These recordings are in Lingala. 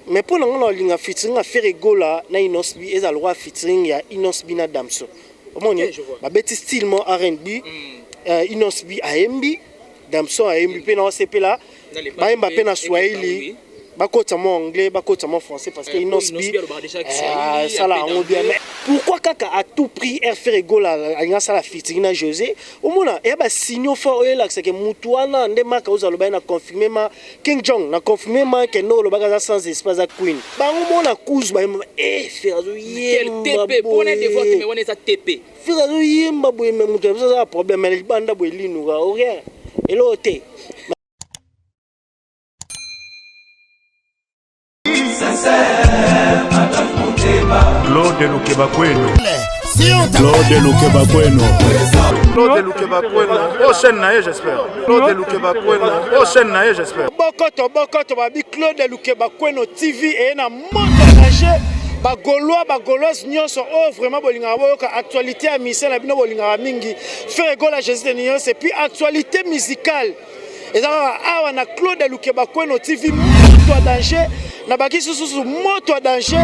mais pour nous linga featuring à faire rigola na Inosbi et alors featuring ya Inosbi na Damso omoni ba beti style mo R&B Inosbi AMB Damso AMB pe na CP là ba yemba pe na Swahili bakota mo anglais bakota mo français parce que Inosbi ça là on bien mais pourquoi kaka à tout prix faire rigola nga ça la featuring na José omona e ba signaux fort là que mutuana ndemaka uzaloba na confirmer ma King Jong na confirmer ma que no lo bagaza sans espace à Queen bango mona cause ba faire TP pour ne devoir que me wona ça TP faire yemba boy même mutu ça problème mais banda boy linu ga rien et l'autre Claude Lukebakweno. Claude Lukebakweno. Claude Lukebakweno. Prochaine naïe, j'espère. Claude Lukebakweno. Prochaine naïe, j'espère. Bokoto babi Claude Lukebakweno TV et na montage bagoloise nyonso oh vraiment bolinga boyoka actualité à mission na bino bolinga mingi faire rigola Jésus de nyonso et puis actualité musicale et ça awa na Claude Lukebakweno TV moto danger na baki susu moto danger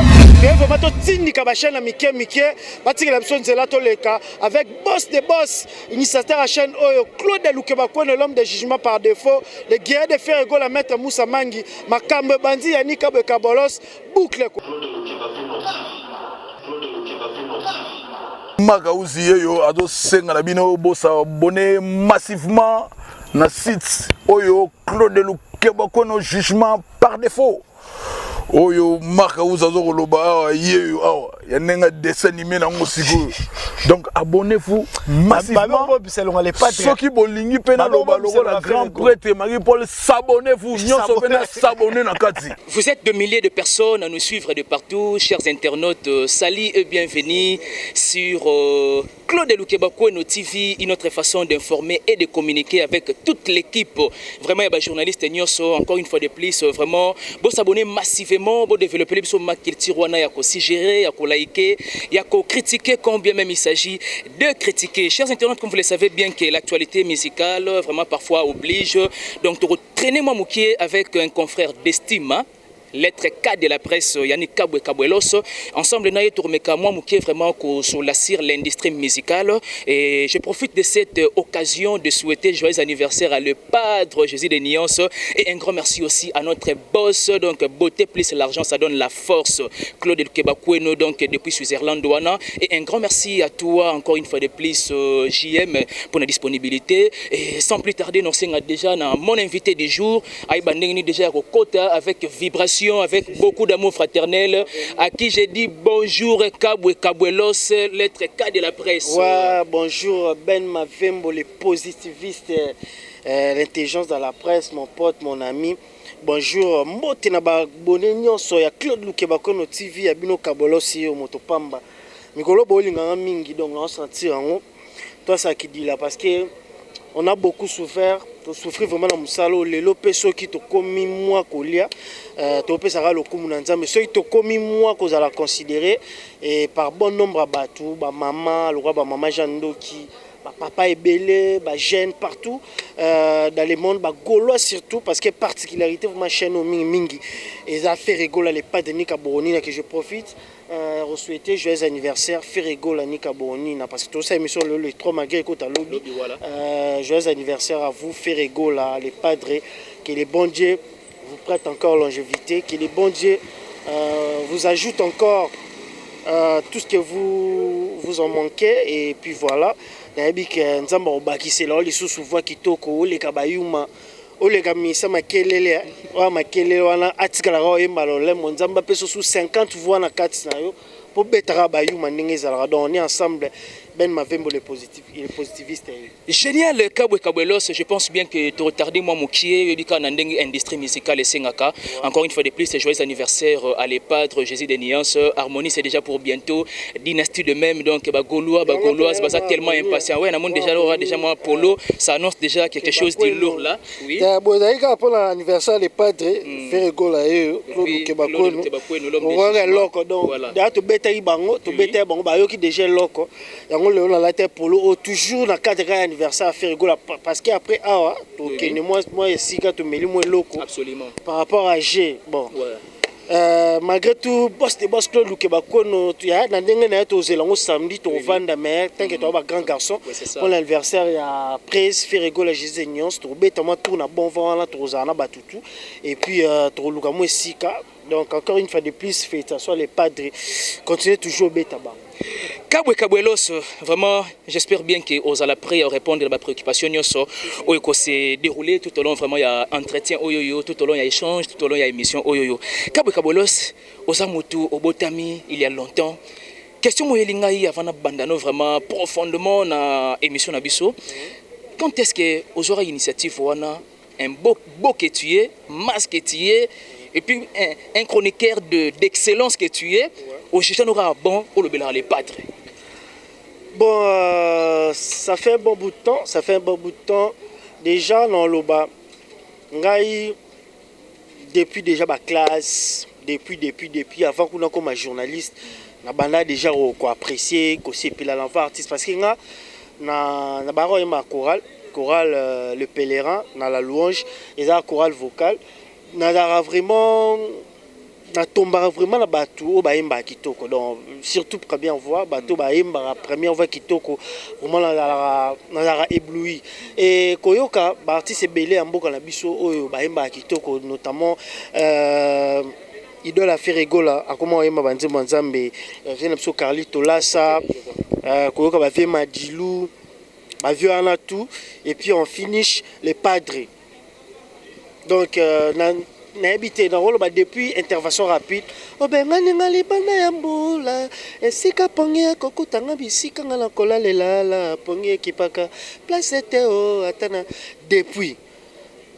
et vraiment to tindika ba chaîne mike batikela biso nzela to leka avec boss de boss initiateur à chaîne oyo Claude Lukebakweno l'homme de jugement par défaut le guerrier de faire rigola maître Moussa Mangi makambe bandi yanika bekabolos boucle Magauzi yeyo ado senga na bino bosa abonné massivement na site oyo Claude Lukebakweno jugement par défaut oyo Magauzi azo koloba yeyo awa ya nenga dessin animé na ngosiko donc abonnez-vous massivement ceux qui bolingi pena loba la grand prêtre Marie-Paul s'abonnez-vous nyonso pena s'abonner na kati. Vous êtes de milliers de personnes à nous suivre de partout, chers internautes, salut et bienvenue sur Claude Lukebakweno TV, une autre façon d'informer et de communiquer avec toute l'équipe. Vraiment, il y a des journalistes nyonso, encore une fois de plus, vraiment, vous s'abonner massivement, vous développer les ma culture, il y a aussi gérer, il y a liker, il y a critiquer combien même il s'agit de critiquer. Chers internautes, comme vous le savez bien que l'actualité musicale, vraiment parfois oblige, donc de traîner moi moukier avec un confrère d'estime. Lettre K de la presse, Yannick Kabwelos. Ensemble, nous avons vraiment sur l'industrie musicale. Et je profite de cette occasion de souhaiter joyeux anniversaire à le padre Jésus de Nuances. Et un grand merci aussi à notre boss. Donc, beauté plus l'argent, ça donne la force. Claude Lukebakweno, donc depuis Switzerland. Et un grand merci à toi, encore une fois de plus, JM, pour la disponibilité. Et sans plus tarder, nous sommes déjà dans mon invité du jour. Aïbandengni déjà au côté avec vibration. Avec beaucoup d'amour fraternel, à qui j'ai dit bonjour Kabwelos, lettre K de la presse. Ouais, bonjour Ben Mavembo, les positivistes, l'intelligence dans la presse, mon pote, mon ami. Bonjour, mbote na ba bonne nyonso ya Claude Lukebakweno TV ya bino Kabwelos yo motopamba. Mikolo bolinga mingi donc on sentir en toi ça qui dit là parce que on a beaucoup souffert. To souffrir vraiment dans musalo lelo peso qui to komi moi kolia to pesara le kumu na nzambe ceux qui to komi moi ko za la considérer et par bon nombre à batu ba maman le roi ba maman Jandoki ba papa ebele ba jeune partout dans le monde ba gaulois surtout parce que particularité vraiment chaîne au mingi et ça fait rigoler les pas de Nika Boroni que je profite souhaiter joyeux anniversaire Ferrego la Nika Boroni parce que tout ça émission le 3 malgré que tu as lobby joyeux anniversaire à vous Ferrego là les padres que les bons dieux vous prêtent encore longévité que les bons dieux vous ajoutent encore tout ce que vous en manquez et puis voilà nayebi ke nzamba obakisela lisusu voix kitoko oleka bayuma oleka misa makelele wa makelele wana atikala ko yemba lole nzamba peso sous 50 voix na kati na yo po betara bayuma ndenge ezalaka donc on est ensemble Ben Mavembo le positif, il est positiviste. Génial, Kabwelos, je pense bien que tu retardé moi Moukié, il y a une industrie musicale et Sengaka. Encore une fois de plus, c'est joyeux anniversaire à les padres, Jésus des Nuances. Harmonie, c'est déjà pour bientôt. Dynastie de même, donc Gaulois, Gauloise, ça tellement impatient. Ouais, on a déjà moi Polo, ça annonce déjà quelque chose de lourd là. Oui. Pour l'anniversaire des padres, Ferrego là, Claude Lukebakweno, on va loco donc. D'ailleurs, tu bêtes bango, tu bêtes bango, bah yo qui déjà loco. On a été polo toujours dans le cadre de l'anniversaire à faire rigoler parce qu'après moi ici quand tu mets le loco absolument par rapport à G bon malgré tout boss de boss Claude Lukeba Kono ya na ndenge na to zelango samedi to vanda mais t'inquiète toi grand garçon pour l'anniversaire ya presse Ferrego la Jésus Nyons to beta moi tourne à bon vent là to zana batutu et puis to luka mo sika donc encore une fois de plus félicitations les padres continuez toujours beta ba Kabwe Kabwelos, vraiment, j'espère bien que vous allez prêt à répondre à ma préoccupation. Où il s'est déroulé tout au long, vraiment, il y a entretien, tout au long, il y a échange, tout au long, il y a émission. Kabwe Kabwelos, aux Amutu, au Botami, il y a longtemps. Question Moyelingaï avant d'abandonner vraiment profondément dans l'émission Nabiso. Quand est-ce que vous aurez l'initiative un beau que tu es, masque que tu es, et puis un chroniqueur d'excellence que tu es? Au Chichon aura bon pour le Bélar les padres. Bon, ça fait un bon bout de temps. Déjà dans l'Oba, depuis déjà ma classe, depuis avant qu'on a comme un journaliste, on a déjà apprécié, aussi puis la l'envoi artiste parce que na baro ma chorale le pèlerin, dans la louange, et la chorale vocale, na vraiment na tomba vraiment na bateau baimba kitoko donc surtout première voix bateau baimba première voix kitoko vraiment na ébloui et koyoka ba artiste belé en mboka na biso oyo baimba kitoko notamment idole a fait rigola a comment baimba banze mwanzambe vient biso Carlito Lassa koyoka ba fait Madilou ba vieux ana tout et puis on finish les padres donc n'habité dans le depuis intervention rapide o benga ninga libana ya mbula esika pongi kokutanga bisika ngala kola lela pongi kipaka place teo atana depuis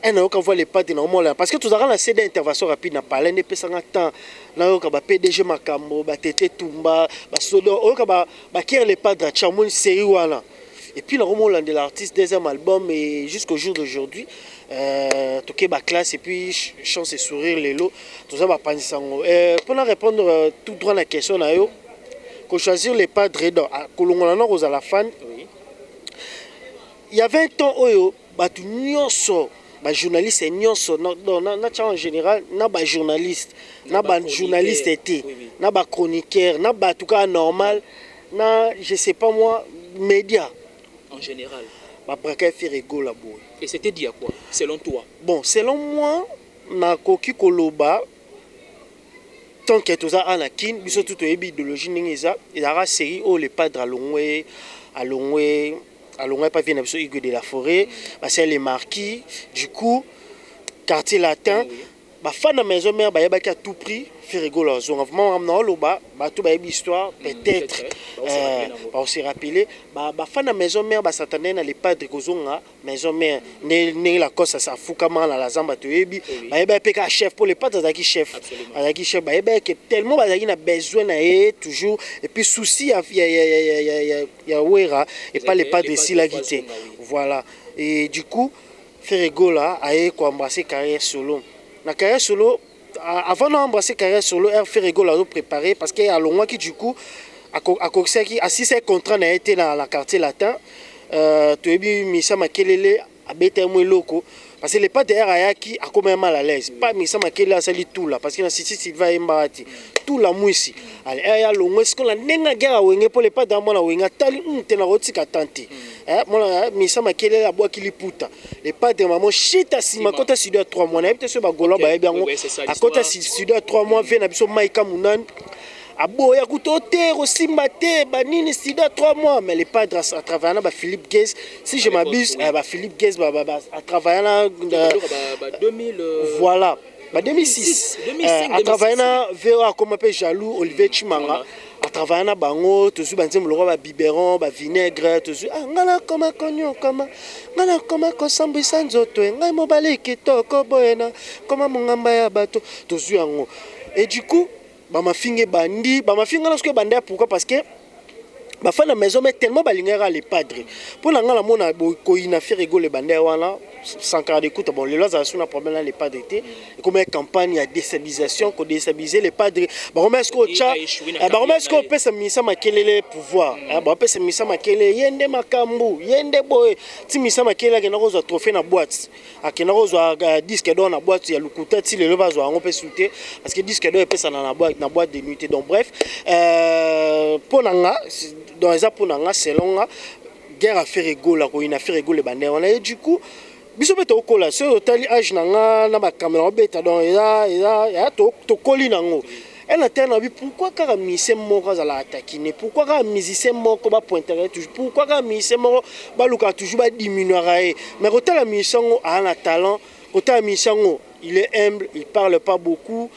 un an qu'on voit les pattes dans le parce que tout ça la CD intervention rapide na parler ne peut sans temps na ka ba PDG makambo ba tete tumba ba sodo o ka ba kier les pattes de chamon série wala et puis le roman de l'artiste deuxième album et jusqu'au jour d'aujourd'hui toquer ma classe et puis chance et sourire les lots tout ça va penser ça pour répondre tout droit à la question là yo qu'on choisir les padres dans kolongona na rosa la fan il y avait un temps oyo batu nyonso ba journaliste nyonso na en général na ba journaliste na ba journaliste été na ba chroniqueur na ba tout cas normal na je sais pas moi média en général. Et c'était dit à quoi, selon toi? Bon, selon moi, na koki koloba, tant que tout ça anakin, biso tout idéologie n'ingeza, il y aura série où les padres allongé, pas bien biso Hugues de la Forêt, c'est les marquis, du coup, quartier latin, bah fan de maison mère, bah y'a à tout prix. Fait rigoler, vraiment amna loba, bah tout bah histoire peut-être, on s'est rappelé, bah fan de maison mère, bah s'attendait na les padres kozonga, maison mère, né la cause ça fout comment la zamba tu ebi, bah y'a pas chef pour les padres zaki chef, bah y'a que tellement bah zaki na besoin na toujours, et puis souci ya wera et pas les padres ici la guité, voilà, et du coup fait rigoler, aïe quoi embrasser carrière solo, la carrière solo. Avant d'embrasser carrière solo, elle fait rigoler à nous préparer parce qu'il y a longtemps qui du coup à Coxaki a 6 contrats n'a été dans la quartier latin tu es bien Missa Makelele à Betemwe loko parce que les pas derrière Ayaki a quand même mal à l'aise pas Missa Makelele a sali tout là parce qu'il a Sisi Silva Mbati tout la mouissi allez il y a longtemps est-ce qu'on a nenga guerre à Wenge pour les pas dans mon Wenga tali tena rotika tanti mon Missa Makelele a bois qui li puta les pas de maman chita si ma kota si 3 mois na peut sur ba golo ba bien à kota si 3 mois vient na biso maika munan aboya kutoter aussi maté banini sida 3 mois mais les padres à travailler na Philippe Guez si je m'abuse Philippe Guez à travailler na 2000 voilà 2006 à travailler na VA comme appelle jaloux Olivier Chimanga à travailler na bango toujours banzem le roi biberon vinaigre toujours ngala comme konyo comme ngala comme kosambu sanzoto ngai mobali kitoko boyena comme mungamba ya bato toujours yango et du coup ma finge bandi ma finge na ce que bandi pourquoi parce que ba fa na maison mais tellement balingera les padres pour la ngala mona ko ina faire rigoler bandi wana Sankara d'écoute, bon, les lois ont un problème là, les padres étaient. Comme une campagne de déstabilisation, pour déstabiliser les padres. Bon, est-ce qu'on peut se mettre à quel pouvoir? Bon, peut se mettre à quel yende makambu, yende boy, si misa à quel qui n'a pas trophée na boîte, à qui n'a pas disque dans la boîte, il y a le couteau, si les levas ont un peu sauté, parce que disque d'or est passé dans la boîte de nuit. Donc, bref, pour Nanga, dans les pour Nanga, selon guerre à faire rigolo, il a fait rigoler les bandits. On a du coup, biso beto kola, c'est au tali âge nanga na ba caméra beta donc il a to koli nango. Elle a tellement vu pourquoi quand un musicien mort à la attaquer, pourquoi quand un musicien mort comme pointer toujours, pourquoi quand un musicien mort baluka toujours ba diminuer. Mais quand un musicien a un talent, quand un musicien il est humble, il parle pas beaucoup,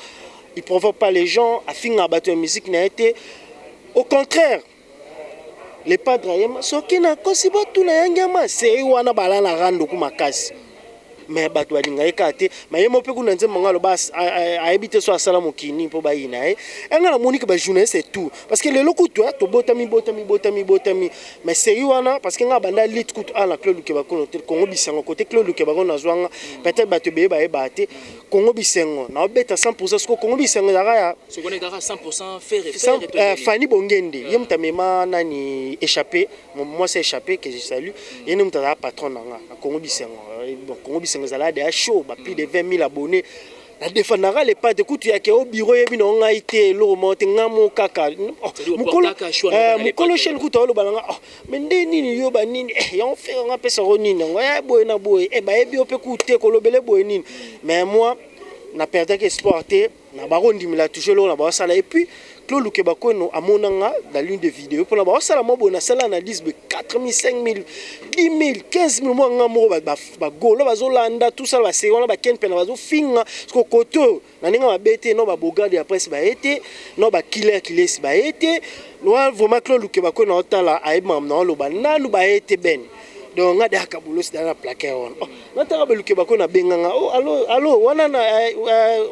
il provoque pas les gens, a fini à battre la musique n'a été au contraire. Les padres sont qui n'a pas si bon tout n'ayangama c'est wana balana rando kumakasi mais bato balinga ekate mais yemo pe kuna nzema ngalo bas a habiter so asala mokini po ba ina nga na monique ba journaliste c'est tout parce que le lokuto to botami mais c'est wana parce que nga banda lit kutu ala Claude Lukeba kono Congo bisango côté Claude Lukeba kono zwanga peut-être bato be ba ebate Congo bisango na beta 100% ce Congo bisango ya ce qu'on est à 100% faire Fanny Bongende yemtamema nani échappé moi c'est échappé que je salue yene mutara patron na Congo bisango bon Congo bisango zala de show plus de 20 000 abonnés la défendra les pas de écoute il y a au bureau yebi no ngaité lo monte ngamo kaka mukolo shel kuto lo balanga mais ndeni yo ba nini on fait on appelle ça ronini ngoya boy na boy e ba yebi ope kuté ko lobele boy nini mais moi na perdre que exporter na barondi mila toujours lo na ba sala et puis Claude Lukeba Kono a monanga dans l'une des vidéos pour la ba sala mo bona sala analyse de 4 000 5 000 10 000 15 000 mo ngamo ba golo bazolanda tout ça ba seconde ba ken pena bazo finga ko koto na ninga ba bete no ba bogarde ya presse ba été no ba killer si ba été no vraiment Claude Lukeba Kono otala ay mam na lo ba nanu ba été ben donc nga da kabulo si dana plaquer on nataka Lukeba Kono benganga oh allo wana na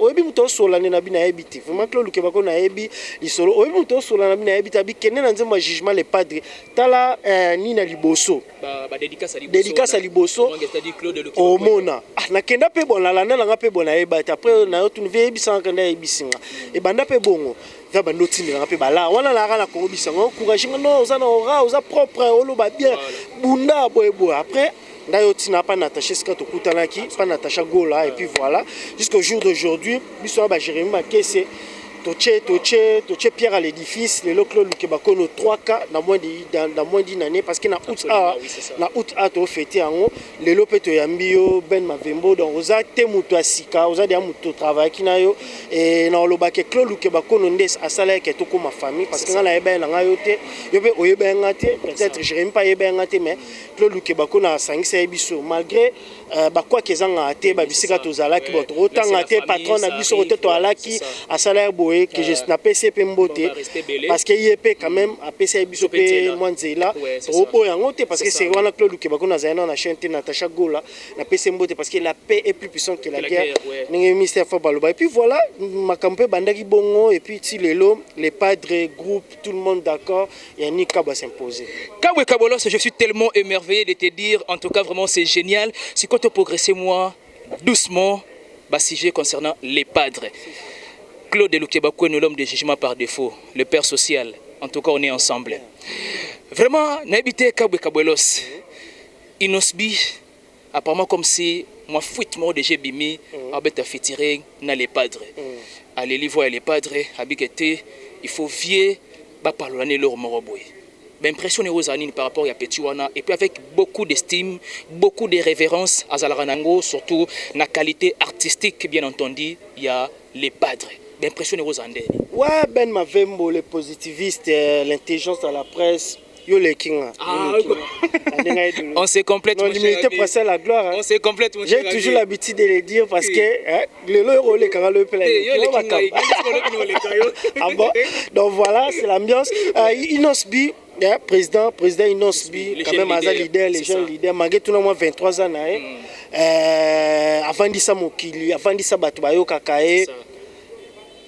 oyebi muto sola na bina ebiti vraiment Claude Lukeba Kono ebi lisolo oyebi muto sola na bina ebiti abi kenne na nzema jugement les padres tala ni na liboso ba dédicace à liboso au mona na kenda pe bon la landa nga pe bon ebati après na yo tunve ebisa kanda ebisinga e banda pe bongo va bandoti nga pe bala wana la kana Congo bisango courage no oza na ora oza propre oloba bien bunda boyebo après d'ailleurs tu n'as pas Natacha Skato Kutanaki pas Natacha Gola et puis voilà jusqu'au jour d'aujourd'hui biso ba Jérémy Makese Toche pierre à l'édifice le Claude Lukeba Kono 3K dans moins d'une année parce que na août a to fêté en le lopeto yambio Ben Mavembo donc oza te muto asika oza dia muto travail kinayo et na lobake Claude Lukeba Kono ndes asala ke to ko ma famille parce que na eba na yote yobe oyeba ngate peut-être Jérémy pas yeba ngate mais Claude Lukeba Kono a sangisa biso malgré ba quoi que zanga ate ba bisika to zala ki boto otanga te patron na biso to to alaki asala que je n'ai pas essayé de parce qu'il y a quand même à PC Bisopé Mwanzela parce que c'est vraiment Claude Lukeba Kono a na chaîne Natacha Gola na PC Mbote parce que la paix est plus puissante que la guerre ministère Fabaloba et puis voilà ma campagne bandaki bongo et puis les padres groupe tout le monde d'accord Yannick Kaba s'imposer Kabwe Kabolos je suis tellement émerveillé de te dire en tout cas vraiment c'est génial c'est quand tu progresser moi doucement bah sujet concernant les padres Claude Lukeba Kono, l'homme de jugement par défaut, le père social. En tout cas, on est ensemble. Vraiment, n'habitez Kabwe Kabolos. Inosbi, apparemment comme si moi fuite moi déjà bimi, abeta fitirer na les padres. Allez les voir les padres, habité, il faut vier, ba parler leur moroboy. L'impression est aux années par rapport à Petiwana et puis avec beaucoup d'estime, beaucoup de révérence à Zalaranango, surtout la qualité artistique, bien entendu, il y a les padres. L'impression est aux Andes. Ouais, Ben Mavembo, les positivistes, l'intelligence dans la presse, yo les kings. On se complète. Non, l'humilité précède la gloire. On se complète. J'ai toujours l'habitude de le dire parce que le loro les carats le plein. Ah bon? Donc voilà, c'est l'ambiance. Inosbi. Président Inosbi, quand même, Aza leader, les jeunes leaders, malgré tout le monde 23 ans, avant d'issa Mokili, avant d'issa Batubayo Kakae.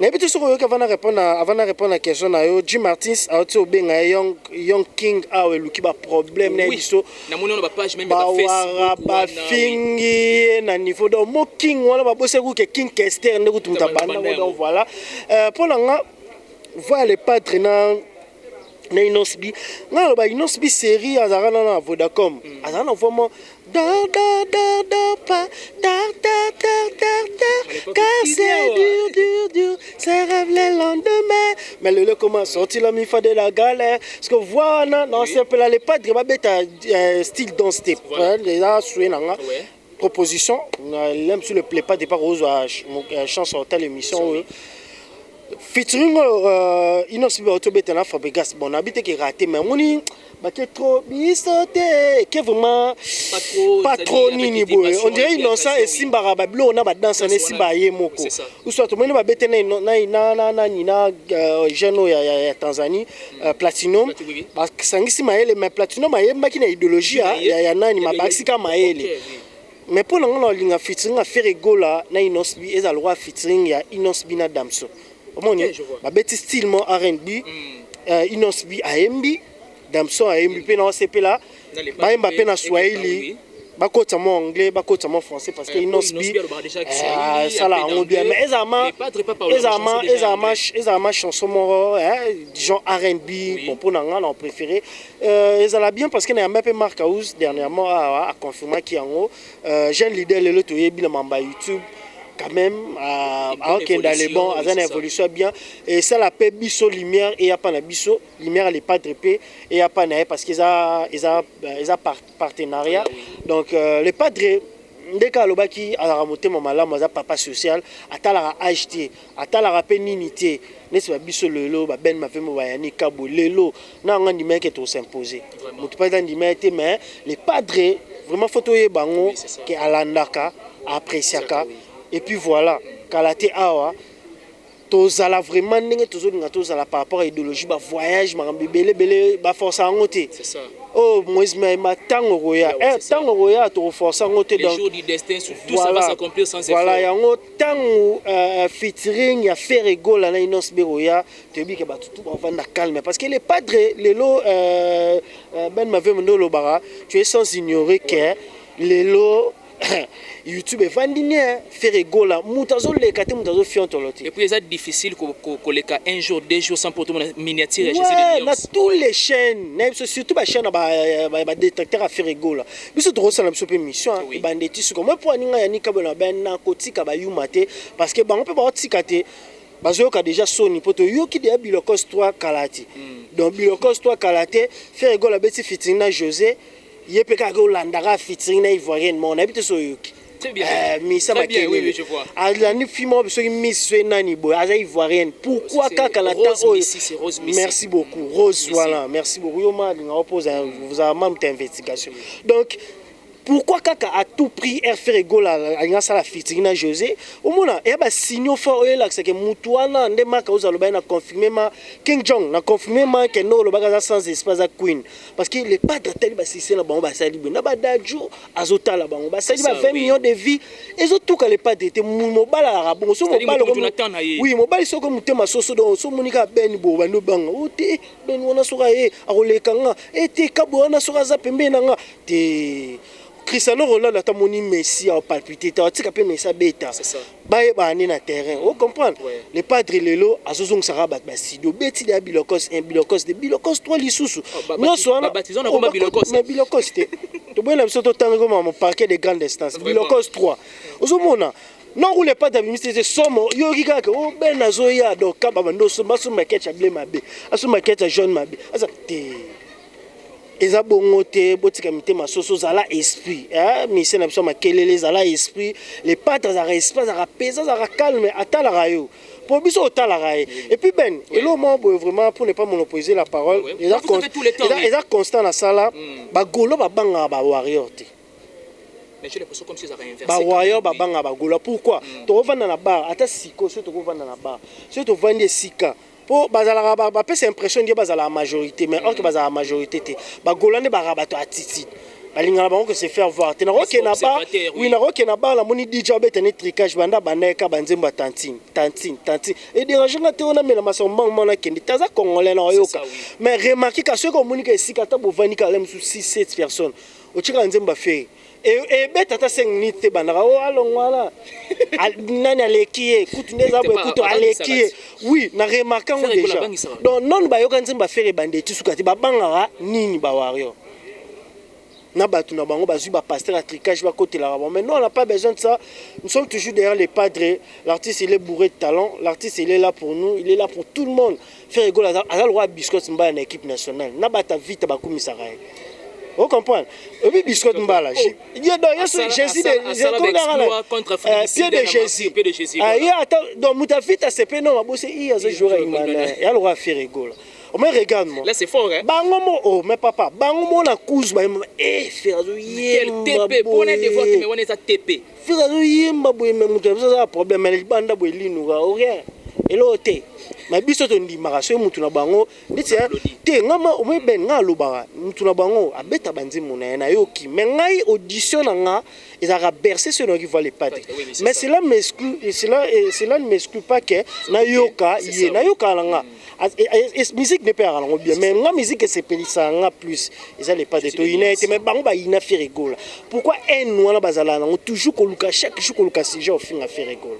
Mais peut-être que avant de répondre à la question, Jim Martins a aussi bien Young King a eu qui a problème na biso. Na mon page même ba fingi na niveau de mo King wala ba bosse que King Kester ne kutu tabana donc voilà. Pour nga voir les padres na Inosbi. Na ba Inosbi série azara na Vodacom. Azara na vraiment car c'est dur, c'est rêve le lendemain. Mais le commence à sortir la mi-fa de la galère. Parce que voilà, non, c'est un peu là, les padres, un style dans step. Les gars, proposition, l'aime sur le plaît pas départ aux chance sur telle émission. Featuring Inosbi Autobetana Fabregas, bon, habité qui est raté, mais on est. Trop bisoté qui vraiment pas trop nini boy on dirait innocent et simba bablo on a danse ne simba yemoko ou soit on va bete na jeune ya Tanzanie Platinum parce que sangisi maele mais Platinum ayemba ki na idéologie ya nani mabasika maele mais pour nga linga featuring a faire rigola na Inosbi eza le roi featuring ya Inosbi na Damso omoni ba beti style mo R&B Inosbi ayembi Damson a MVP na OCP là, ba Mbappé na Swahili, ba kota mo anglais, ba kota mo français parce que Inosbi ça là on bien mais ezama chanson mo genre R&B bon pour nanga on préféré ezala bien parce que na Mbappé Mark House dernièrement a confirmé qu'il y a un jeune leader le toyebi na mamba YouTube quand même dans les bons à une évolution bien et ça la paix biso lumière et y a pas na biso lumière elle est pas drépée et y a pas na parce qu'ils a partenariat donc les padres dès qu'à l'obaki à la remontée mon malam à papa social à la acheter à la rappel ninité n'est-ce pas biso lelo ben ma fait mo bayani kabo lelo na ngandi mec qui s'imposer mon pas dans mais les padres vraiment photo bango qui alandaka appréciaka. Et puis voilà, Kalate Awa, tozala vraiment ndenge tozolinga tozala par rapport à l'idéologie ba voyage makambi belé ba force à ngote. C'est ça. Oh Moïse ma tango roya, tango roya to force à ngote donc. Le jour du destin tout ça va s'accomplir sans effort. Voilà, yango tango featuring ya faire rigole na Inosbi roya, te bi ke ba tout on va na calme parce que les padres les lo ben m'avait mondolo bara, tu es sans ignorer que les lo YouTube est vandinier, faire rigoler, mutazo le kate mutazo fiantolote. Et puis c'est difficile que les cas un jour, 2 jours sans pour tout miniature. Ouais, na tous les chaînes, surtout les chaînes ba détecteur à faire rigoler. Biso to rosala biso pe mission, ba ndeti suko. Moi pour aninga ya nika bona ben na kotika ba yumate parce que bango pe ba tikate. Bazoka déjà soni poto yoki de Bilokos 3 Kalati. Donc Bilokos 3 Kalate faire rigoler beti fitina na José. Yepeka ko landara featuring na Ivoirienne mon habite so yoki. Très bien. Mais ça très bien, oui, je vois. La ni fimo biso ki miss nani boy aza Ivoirienne. Pourquoi kaka la ta Rose Missy. Merci beaucoup. Rose voilà, merci beaucoup. Yo ma nga opose vous avez même investigation. Donc pourquoi kaka à tout prix faire rigole à ça la featuring na José au mona et ba signaux fort là que mutuana nde maka uzaloba na confirmer ma King Jong na confirmer ma que no lo bagaza sans espace à Queen parce que les pas de tel ba sisi na bango ba sali na ba dajo azota la bango ba sali ba 20 millions de vies et autres tout les pas de te mobala la rabongo so mobala oui mobala so ko mutema soso do so monika ben bo ba no banga ote ben wona soka e akolekanga ete kabo wana soka za pembe nanga te Cristiano Ronaldo a moni Messi a palpité, tu as dit Messi bêta. C'est ça. Bah na terrain. Vous comprenez? Les padres lelo azozong sarabat basido beti de Bilokos un Bilokos de Bilokos 3 lisusu. Non soit baptisons na comme Bilokos. Mais Bilokos te. Tu vois la sorte tant comme mon parquet de grande distance. Bilokos 3. Ozomona non roule pas d'administrer c'est somme yo kika que oh ben nazoya donc kaba ndo so baso maquette ya blé mabe. Aso maquette ya jaune mabe. Asa te eza bongo te botika mitema soso zala esprit mais c'est na biso makelele zala esprit les pattes za esprit za pesa za calme atala rayo pour biso otala rayo et puis ben et le mot vraiment pour ne pas monopoliser la parole eza constant na sala ba golo ba banga ba warrior te mais j'ai l'impression comme si ça va inverser ba warrior ba banga ba golo pourquoi to vendre na bar ata siko so to vendre na bar so to vendre sika pour bazala ba pesa impression de bazala la majorité mais or que bazala la majorité te ba golande ba rabato attitude balingana bango que se faire voir te na roke na ba oui na roke na ba la moni DJ obeta ne tricage banda baneka banzemba tantine et déranger na te on a mela masomba mona kendi taza congolais na yoka mais remarquez que ceux comme moni que si kata bovani ka lem sous 6-7 personnes o chika nzemba fe et beta ta 5 minutes te banaka o alongwala nani aleki écoute neza bo écoute aleki oui na remarquant déjà donc non ba yoka nzemba faire bande tisukati ba bangara nini ba wario na batu na bango bazui ba pasteur à tricage ba côté là mais non on n'a pas besoin de ça, nous sommes toujours derrière les padres. L'artiste il est bourré de talent, l'artiste il est là pour nous, il est là pour tout le monde. Faire rigolo à la loi biscuit mba na équipe nationale na bata vite ba komisara. Vous comprenez? Oui, biscuit mbala. Il y a donc Jésus de Jésus. Ah il attends donc mutafita c'est pas non bosser il y a ce jour imana. Il y a le roi faire rigolo. Mais regarde-moi. Là c'est fort hein. Bangomo oh mais papa, bangomo na couche ba faire quel TP pour les devoirs mais on est à TP. Faire yemba boy mais mutu ça problème mais banda boy linuka rien. Et l'autre mais biso to ndimaka so mutu na bango nditi te ngama o me ben nga lobaka mutu na bango abeta banzimu na yoki mais ngai audition nga ezaka bercer ceux qui voient les pattes mais cela m'exclut cela ne m'exclut pas que na yoka ye na yoka nga musique ne peut pas bien mais la musique c'est pelisa nga plus ils les pas de to inete mais bango ba ina faire rigolo pourquoi un wana bazala toujours koluka chaque jour koluka sujet au fin à faire rigolo.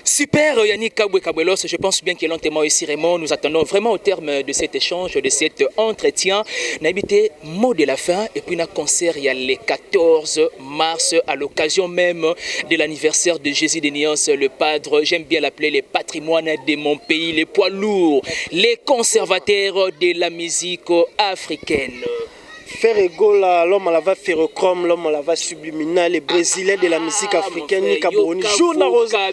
Super Yannick Kabwe-Kabwelos, je pense bien qu'il est lentement ici Raymond. Nous attendons vraiment au terme de cet échange, de cet entretien. N'habitez mot de la fin et puis un concert il y a le 14 mars à l'occasion même de l'anniversaire de Jésus de Nyans, le padre, j'aime bien l'appeler les patrimoines de mon pays, les poids lourds, les conservateurs de la musique africaine. Faire Egola, l'homme à la va ferrochrome, l'homme à la va subliminal, les Brésiliens de la musique africaine, ni Kaboni, jour na rosa,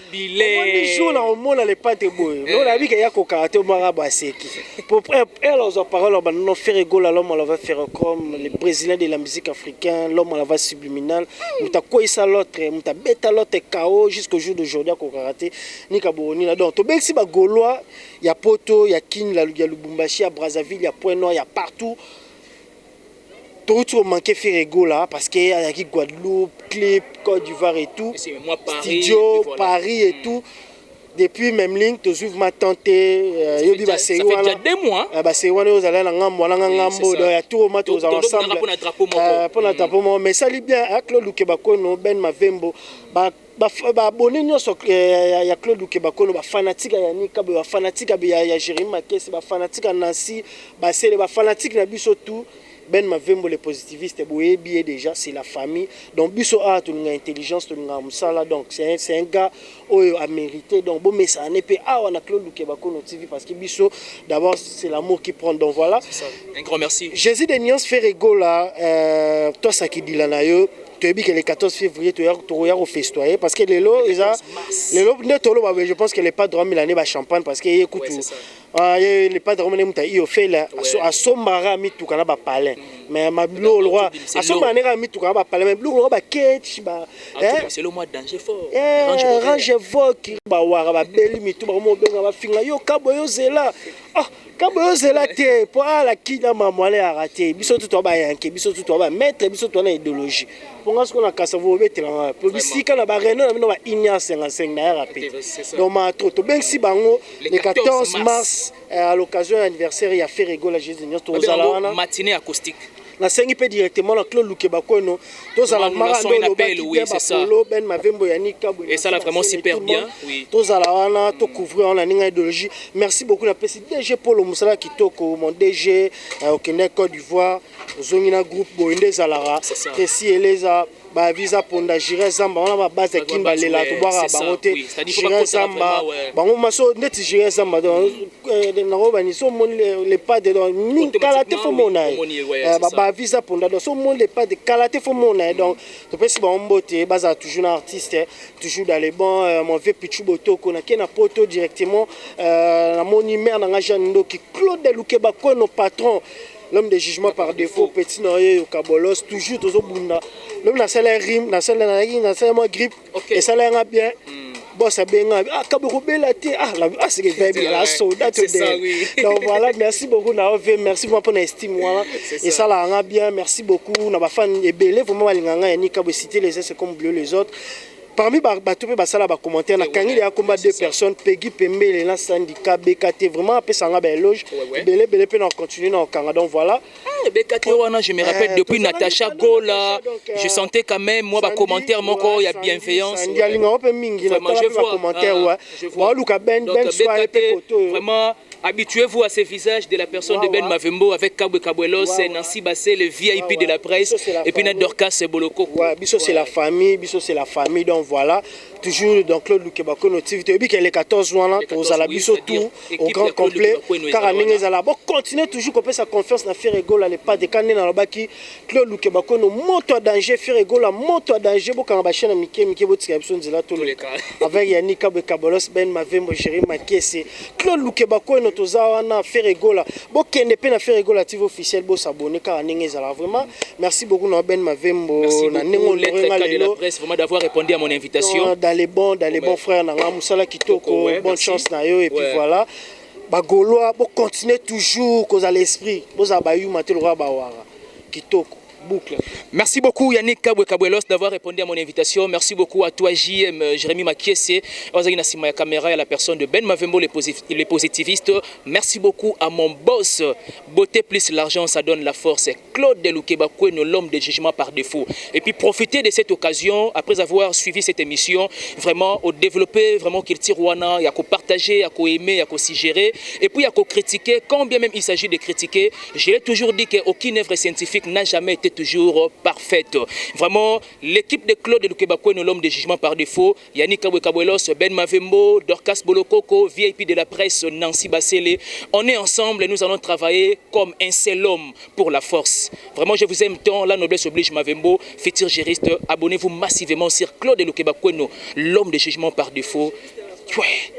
jour na romona les pâtes boy. On a vu qu'il y a cocarate au marabout seki. Pour elle aux paroles, non faire Egola, l'homme à la va ferrochrome, les Brésiliens de la musique africaine, l'homme à la va subliminal, muta quoi ça l'autre, muta beta l'autre KO jusqu'au jour d'aujourd'hui à cocarate, ni Kaboni. Donc, to si ba Gaulois, il y a Poto, il y a Kin, il y a Lubumbashi, il y a Brazzaville, il y a Point-Noir, il y a partout. Tout manqué faire rigolo là parce qu'il y a qui Guadeloupe, Clip, Côte d'Ivoire et tout. Studio, Paris et tout. Depuis même ligne, tu ouvres ma tante. Ça fait déjà 2 mois. C'est on est allés ngambo, il y a tout au mat aux ensemble. Pour la drapeau mais ça lit bien à Claude Lukebakono, Ben Mavembo. Abonné nyonso ya Claude Lukebakono ba fanatique ya Yanika ba fanatique ya Jérémy Makesi ba fanatique ya Nancy ba c'est ba fanatique na biso tout. Ben Mavembo les positivistes boyebi déjà c'est la famille donc biso a tout intelligence tout musala donc c'est un gars oyo a mérité donc bon mais ça n'est pas on a Claude Lukebakono TV parce que biso d'abord c'est l'amour qui prend donc voilà un grand merci Jésus de Nyans fait rigolo là toi ça qui dit là na yo tu as dit que le 14 février tu as au festoyer parce que les lots je pense que les pas droit l'année ba champagne parce que écoute les pas droit il au fait là à sombara mi tout kana ba palais mais ma bleu le roi à sombara mi tout kana ba palais mais bleu le roi ba ketch ba c'est le mois danger fort range fort qui ba wara ba beli mi tout ba mo benga ba finga yo kabo yo zela kabo zela te pour la kina mamwale a raté biso tout ba yanke biso tout ba mettre biso tout na idéologie pour ce qu'on a cassé vous betela publicité na ba reno na ba inya 55 na rapide donc ma trop bien si bango le 14 mars à l'occasion de l'anniversaire il y a fait rigoler Jésus Nyans to zalawana matinée acoustique na sengi pe directement na Claude Lukebakono to zala marando oui c'est ça Ben Mavembo Yanika et ça là vraiment super bien oui to zalawana to couvrir on a ninga idéologie merci beaucoup na PC DG Polo Musala Kitoko mon DG au Kenya Côte d'Ivoire zongina groupe Boinde Zalara Tessi Eleza ba visa ponda jire zamba on a ma base kimba lela to boire bangote jire zamba bango maso ndeti jire zamba donc na roba ni so mon les pas de ni kalaté fo mona ba visa ponda donc so mon les pas de kalaté fo mona donc to pesi ba mbote baza toujours un artiste toujours dans les bons mon vieux Pichu Botoko na kena poto directement na mon numéro na Jando qui Claude Lukebakono patron l'homme de jugement par défaut petit noyer au Kabolos toujours tous au bunda l'homme na salaire rime na salaire na salaire grippe et salaire bien boss a benga Kabirobela te c'est que vibe la soldat to donc voilà merci beaucoup na merci pour mon estime voilà et ça là bien merci beaucoup na ba fan ebele vraiment balinganga ya nika citer les uns comme bleu les autres. Parmi bato pe basala ba commentaire na kangi ya combat deux personnes Peggy Pembele na syndicat BKT vraiment après ça nga ba éloge bele pe na continuer na kanga donc voilà BKT wana je me rappelle depuis Natacha Gola je sentais quand même moi ba commentaire moko ya bienveillance ndialinga pe mingi na commentaire wa luka ben soirée pe photo vraiment. Habituez-vous à ces visages de la personne de Ben Mavembo avec Kabwe Kabwelos, Nancy Bassé, le VIP de la presse, et puis Dorcas Boloko. Biso c'est la famille, donc voilà. Toujours dans Claude Lukebako, notre activité. Et puis les 14 mois, aux Alabiso tout, au grand complet. Car à Ningezala, bon, continuez toujours qu'on peut sa confiance dans faire égol, les pas de canne dans le baki. Claude Lukebako, nous moto à danger, faire égol, moto à danger, beaucoup en bachène à Mickey, Botskripson, Zela, tout le cas. Avec Yannick Kabwe Kabolos, Ben Mavembo, Jérémy Makiese. Claude Lukebako, tozawana faire egola bokende pe na faire egola TV officiel bo s'abonner car ningezala vraiment merci beaucoup na Ben Mavembo na nengo lettre de la presse vraiment d'avoir répondu à mon invitation dans les bons frères na musala kitoko bonne chance na yo et puis voilà bagoloa bo continuer toujours cause à l'esprit bo za bayu matel roi bawara kitoko boucle. Merci beaucoup Yannick Kabwe Kabwelos d'avoir répondu à mon invitation. Merci beaucoup à toi JM, Jérémy Makiese, à caméra et à la personne de Ben Mavembo, les positivistes. Merci beaucoup à mon boss. Beauté plus l'argent, ça donne la force. Claude Lukebako, l'homme de jugement par défaut. Et puis profitez de cette occasion, après avoir suivi cette émission, vraiment au développer, vraiment qu'il tire Wana, il y a qu'à partager, il y a qu'à aimer, il y a qu'à s'y gérer. Et puis il y a qu'à critiquer, quand bien même il s'agit de critiquer. Je l'ai toujours dit qu'aucune œuvre scientifique n'a jamais été toujours parfaite. Vraiment, l'équipe de Claude Lukebako, l'homme de jugement par défaut, Yannick Kabwe Kabwelos, Ben Mavembo, Dorcas Bolokoko, VIP de la presse, Nancy Bassele, on est ensemble et nous allons travailler comme un seul homme pour la force. Vraiment, je vous aime tant, la noblesse oblige Mavembo, futur gériste, abonnez-vous massivement sur Claude Lukebako, l'homme de jugement par défaut. Ouais.